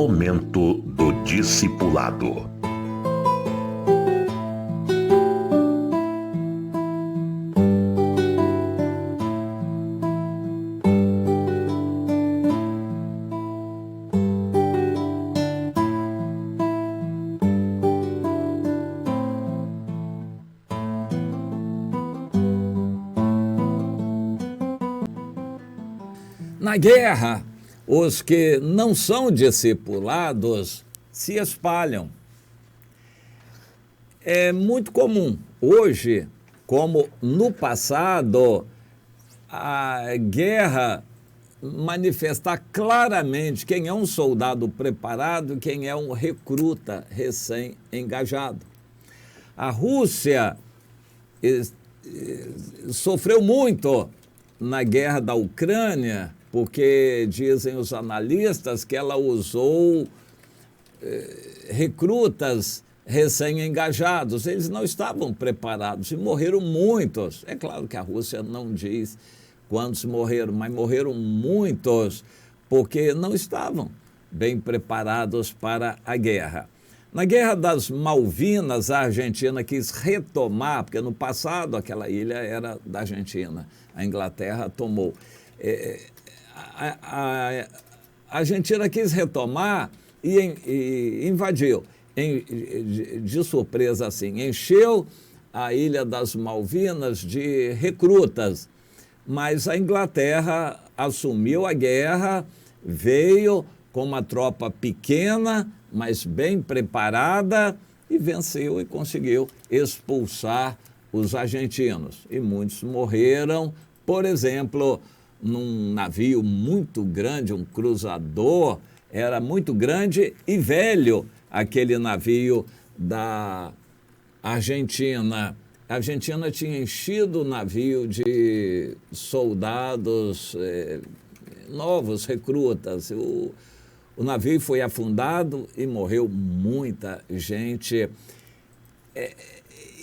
Momento do Discipulado. Na guerra, os que não são discipulados se espalham. É muito comum hoje, como no passado, a guerra manifestar claramente quem é um soldado preparado e quem é um recruta recém-engajado. A Rússia sofreu muito na guerra da Ucrânia, porque dizem os analistas que ela usou recrutas recém-engajados. Eles não estavam preparados e morreram muitos. É claro que a Rússia não diz quantos morreram, mas morreram muitos porque não estavam bem preparados para a guerra. Na Guerra das Malvinas, a Argentina quis retomar, porque no passado aquela ilha era da Argentina, a Inglaterra tomou. A Argentina quis retomar e invadiu, de surpresa assim, encheu a Ilha das Malvinas de recrutas, mas a Inglaterra assumiu a guerra, veio com uma tropa pequena, mas bem preparada, e venceu e conseguiu expulsar os argentinos. E muitos morreram, por exemplo, num navio muito grande, um cruzador, era muito grande e velho aquele navio da Argentina. A Argentina tinha enchido o navio de soldados novos, recrutas. O navio foi afundado e morreu muita gente.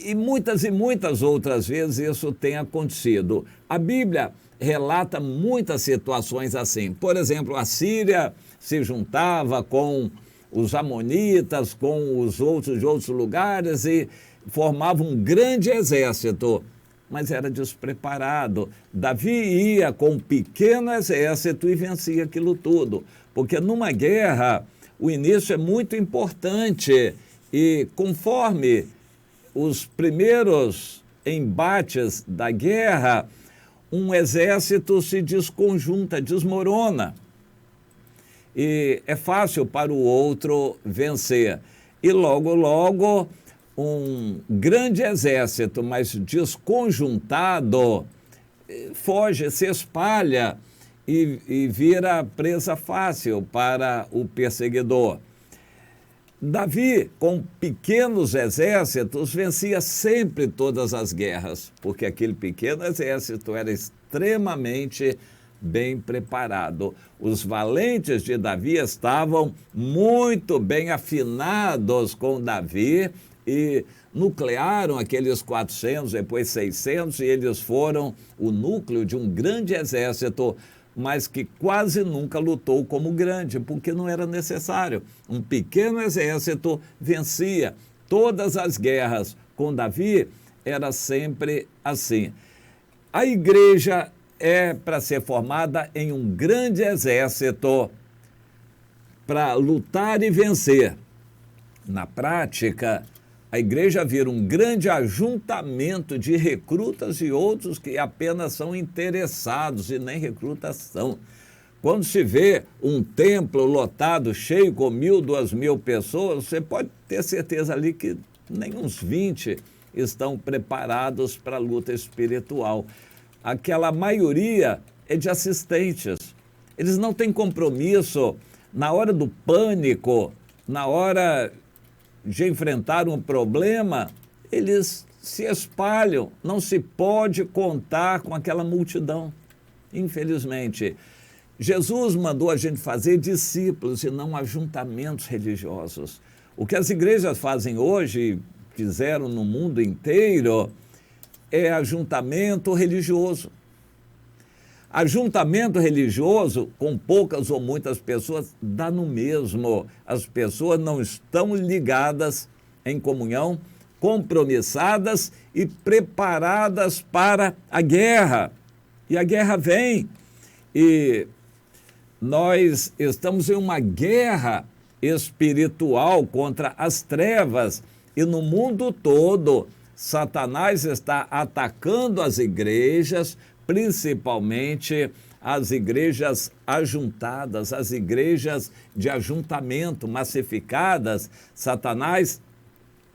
E muitas outras vezes isso tem acontecido. A Bíblia relata muitas situações assim. Por exemplo, a Síria se juntava com os amonitas, com os outros de outros lugares e formava um grande exército, mas era despreparado. Davi ia com um pequeno exército e vencia aquilo tudo, porque numa guerra o início é muito importante e conforme os primeiros embates da guerra, um exército se desconjunta, desmorona. E é fácil para o outro vencer. E logo, um grande exército, mas desconjuntado, foge, se espalha e vira presa fácil para o perseguidor. Davi, com pequenos exércitos, vencia sempre todas as guerras, porque aquele pequeno exército era extremamente bem preparado. Os valentes de Davi estavam muito bem afinados com Davi e nuclearam aqueles 400, depois 600, e eles foram o núcleo de um grande exército, mas que quase nunca lutou como grande, porque não era necessário. Um pequeno exército vencia todas as guerras. Com Davi era sempre assim. A igreja é para ser formada em um grande exército para lutar e vencer. Na prática, a igreja vira um grande ajuntamento de recrutas e outros que apenas são interessados e nem recrutas são. Quando se vê um templo lotado, cheio com 1.000, 2.000 pessoas, você pode ter certeza ali que nem uns 20 estão preparados para a luta espiritual. Aquela maioria é de assistentes. Eles não têm compromisso na hora do pânico, na hora de enfrentar um problema, eles se espalham. Não se pode contar com aquela multidão, infelizmente. Jesus mandou a gente fazer discípulos e não ajuntamentos religiosos. O que as igrejas fazem hoje, fizeram no mundo inteiro, é ajuntamento religioso. Ajuntamento religioso com poucas ou muitas pessoas dá no mesmo. As pessoas não estão ligadas em comunhão, compromissadas e preparadas para a guerra. E a guerra vem. E nós estamos em uma guerra espiritual contra as trevas. E no mundo todo, Satanás está atacando as igrejas, principalmente as igrejas ajuntadas, as igrejas de ajuntamento, massificadas. Satanás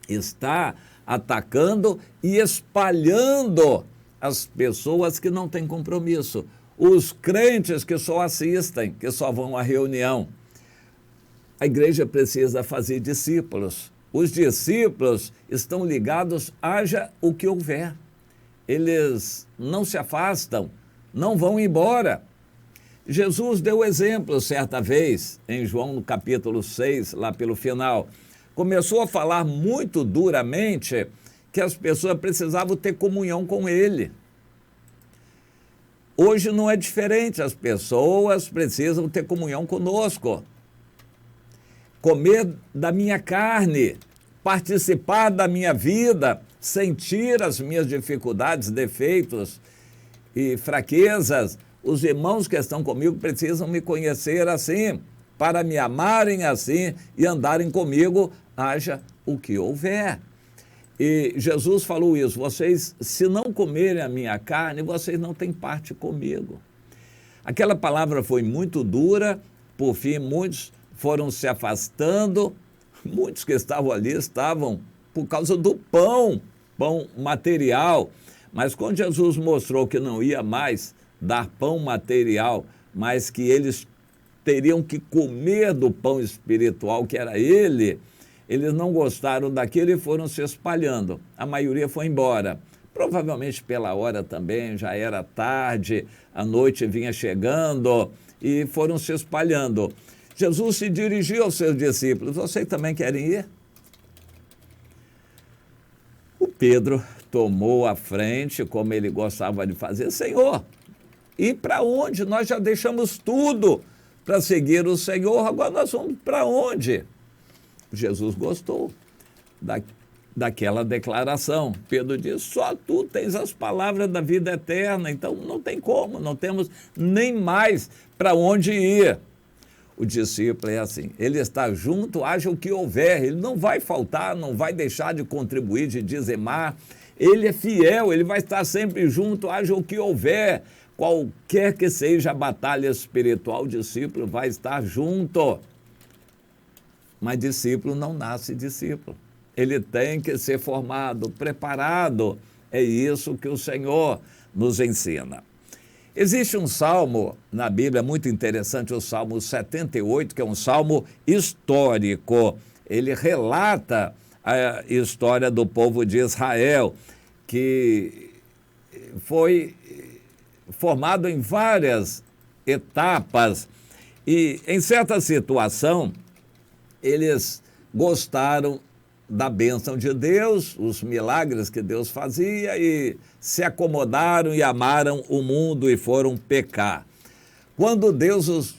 está atacando e espalhando as pessoas que não têm compromisso, os crentes que só assistem, que só vão à reunião. A igreja precisa fazer discípulos. Os discípulos estão ligados, haja o que houver. Eles não se afastam, não vão embora. Jesus deu exemplo certa vez, em João no capítulo 6, lá pelo final. Começou a falar muito duramente que as pessoas precisavam ter comunhão com ele. Hoje não é diferente, as pessoas precisam ter comunhão conosco. Comer da minha carne, participar da minha vida, sentir as minhas dificuldades, defeitos e fraquezas. Os irmãos que estão comigo precisam me conhecer assim, para me amarem assim e andarem comigo, haja o que houver. E Jesus falou isso: vocês, se não comerem a minha carne, vocês não têm parte comigo. Aquela palavra foi muito dura, por fim muitos foram se afastando, muitos que estavam ali estavam por causa do pão material. Mas quando Jesus mostrou que não ia mais dar pão material, mas que eles teriam que comer do pão espiritual, que era ele, eles não gostaram daquilo e foram se espalhando. A maioria foi embora. Provavelmente pela hora também, já era tarde, a noite vinha chegando e foram se espalhando. Jesus se dirigiu aos seus discípulos: vocês também querem ir? O Pedro tomou a frente, como ele gostava de fazer: Senhor, e para onde? Nós já deixamos tudo para seguir o Senhor, agora nós vamos para onde? Jesus gostou daquela declaração. Pedro disse: só tu tens as palavras da vida eterna, então não tem como, não temos nem mais para onde ir. O discípulo é assim, ele está junto, haja o que houver, ele não vai faltar, não vai deixar de contribuir, de dizimar, ele é fiel, ele vai estar sempre junto, haja o que houver, qualquer que seja a batalha espiritual, o discípulo vai estar junto. Mas discípulo não nasce discípulo, ele tem que ser formado, preparado, é isso que o Senhor nos ensina. Existe um salmo na Bíblia muito interessante, o Salmo 78, que é um salmo histórico. Ele relata a história do povo de Israel, que foi formado em várias etapas e, em certa situação, eles gostaram da bênção de Deus, os milagres que Deus fazia, e se acomodaram e amaram o mundo e foram pecar. Quando Deus os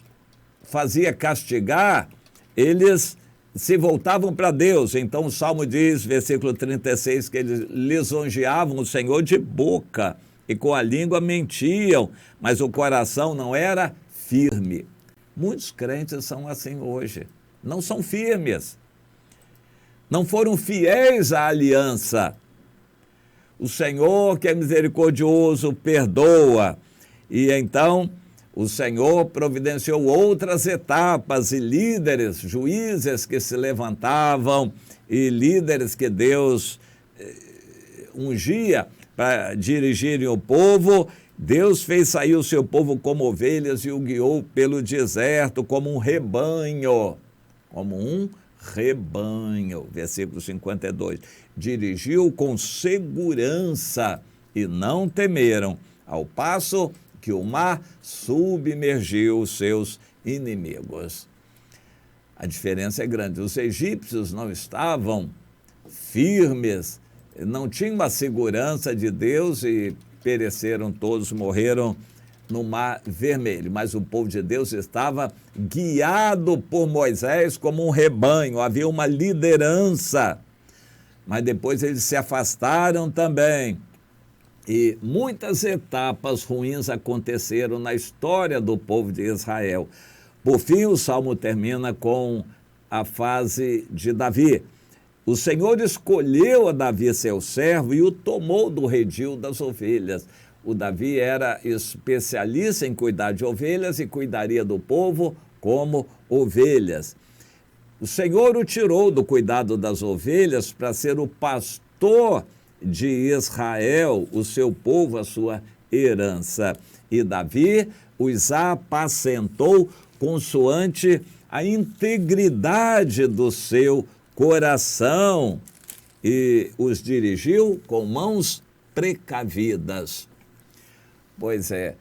fazia castigar, eles se voltavam para Deus. Então o Salmo diz, versículo 36, que eles lisonjeavam o Senhor de boca e com a língua mentiam, mas o coração não era firme. Muitos crentes são assim hoje, não são firmes. Não foram fiéis à aliança. O Senhor, que é misericordioso, perdoa. E então o Senhor providenciou outras etapas e líderes, juízes que se levantavam e líderes que Deus ungia para dirigirem o povo. Deus fez sair o seu povo como ovelhas e o guiou pelo deserto como um rebanho. Como um rebanho, versículo 52, dirigiu com segurança e não temeram, ao passo que o mar submergiu os seus inimigos. A diferença é grande, os egípcios não estavam firmes, não tinham a segurança de Deus e pereceram todos, morreram no Mar Vermelho. Mas o povo de Deus estava guiado por Moisés como um rebanho, havia uma liderança. Mas depois eles se afastaram também. E muitas etapas ruins aconteceram na história do povo de Israel. Por fim, o Salmo termina com a fase de Davi. O Senhor escolheu a Davi, seu servo, e o tomou do redil das ovelhas. O Davi era especialista em cuidar de ovelhas e cuidaria do povo como ovelhas. O Senhor o tirou do cuidado das ovelhas para ser o pastor de Israel, o seu povo, a sua herança. E Davi os apacentou consoante a integridade do seu coração e os dirigiu com mãos precavidas. Pois é,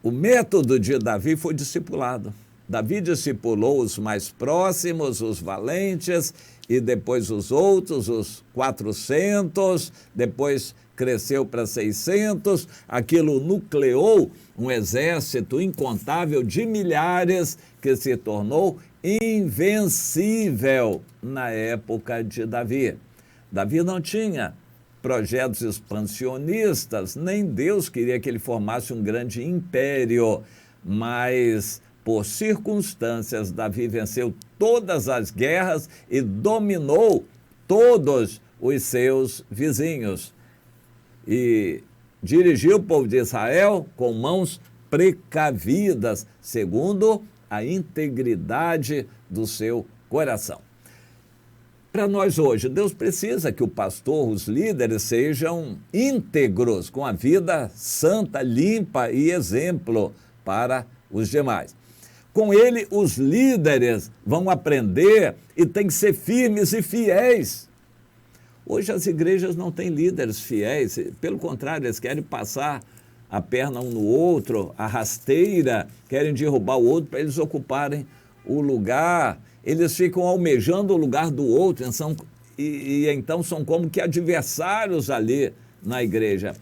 o método de Davi foi discipulado. Davi discipulou os mais próximos, os valentes, e depois os outros, os 400, depois cresceu para 600, aquilo nucleou um exército incontável de milhares que se tornou invencível na época de Davi. Davi não tinha projetos expansionistas, nem Deus queria que ele formasse um grande império, mas por circunstâncias, Davi venceu todas as guerras e dominou todos os seus vizinhos. E dirigiu o povo de Israel com mãos precavidas, segundo a integridade do seu coração. Para nós hoje, Deus precisa que o pastor, os líderes, sejam íntegros, com a vida santa, limpa e exemplo para os demais. Com ele, os líderes vão aprender e têm que ser firmes e fiéis. Hoje as igrejas não têm líderes fiéis, pelo contrário, eles querem passar a perna um no outro, a rasteira, querem derrubar o outro para eles ocuparem o lugar. Eles ficam almejando o lugar do outro, então são como que adversários ali na igreja.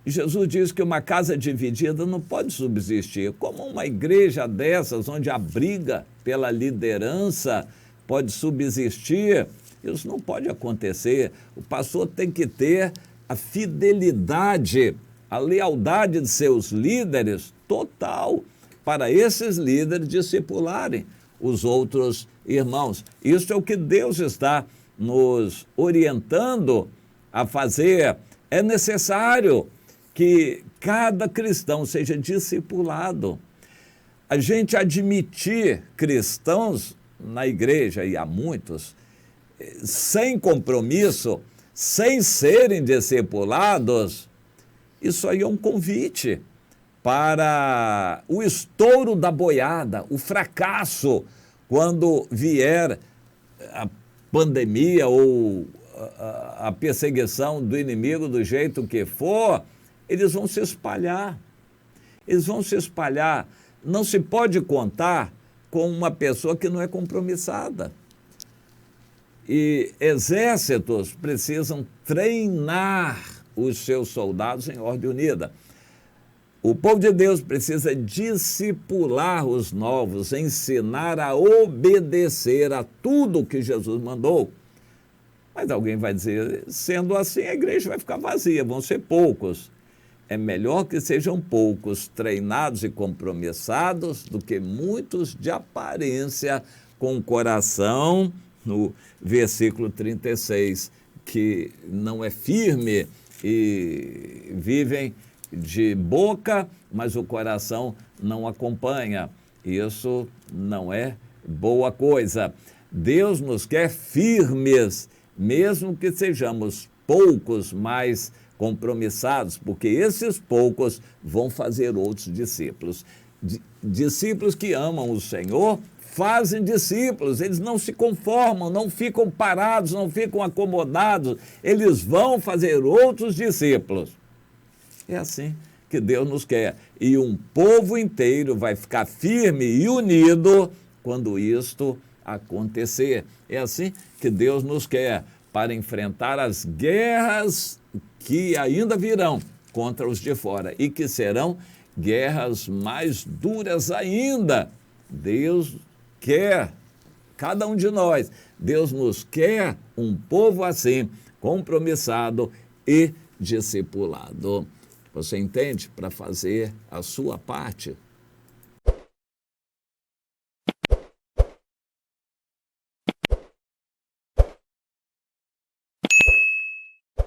Jesus diz que uma casa dividida não pode subsistir. Como uma igreja dessas, onde a briga pela liderança pode subsistir, isso não pode acontecer. O pastor tem que ter a fidelidade, a lealdade de seus líderes total, para esses líderes discipularem os outros irmãos. Isso é o que Deus está nos orientando a fazer. É necessário que cada cristão seja discipulado. A gente admitir cristãos na igreja, e há muitos, sem compromisso, sem serem discipulados, isso aí é um convite para o estouro da boiada, o fracasso, quando vier a pandemia ou a perseguição do inimigo do jeito que for, eles vão se espalhar. Eles vão se espalhar. Não se pode contar com uma pessoa que não é compromissada. E exércitos precisam treinar os seus soldados em ordem unida. O povo de Deus precisa discipular os novos, ensinar a obedecer a tudo que Jesus mandou. Mas alguém vai dizer, sendo assim, a igreja vai ficar vazia, vão ser poucos. É melhor que sejam poucos treinados e compromissados do que muitos de aparência com o coração, no versículo 36, que não é firme e vivem de boca, mas o coração não acompanha. Isso não é boa coisa. Deus nos quer firmes, mesmo que sejamos poucos, mas compromissados, porque esses poucos vão fazer outros discípulos. Discípulos que amam o Senhor fazem discípulos, eles não se conformam, não ficam parados, não ficam acomodados, eles vão fazer outros discípulos. É assim que Deus nos quer. E um povo inteiro vai ficar firme e unido quando isto acontecer. É assim que Deus nos quer, para enfrentar as guerras que ainda virão contra os de fora e que serão guerras mais duras ainda. Deus quer, cada um de nós, Deus nos quer um povo assim, compromissado e discipulado. Você entende? Para fazer a sua parte,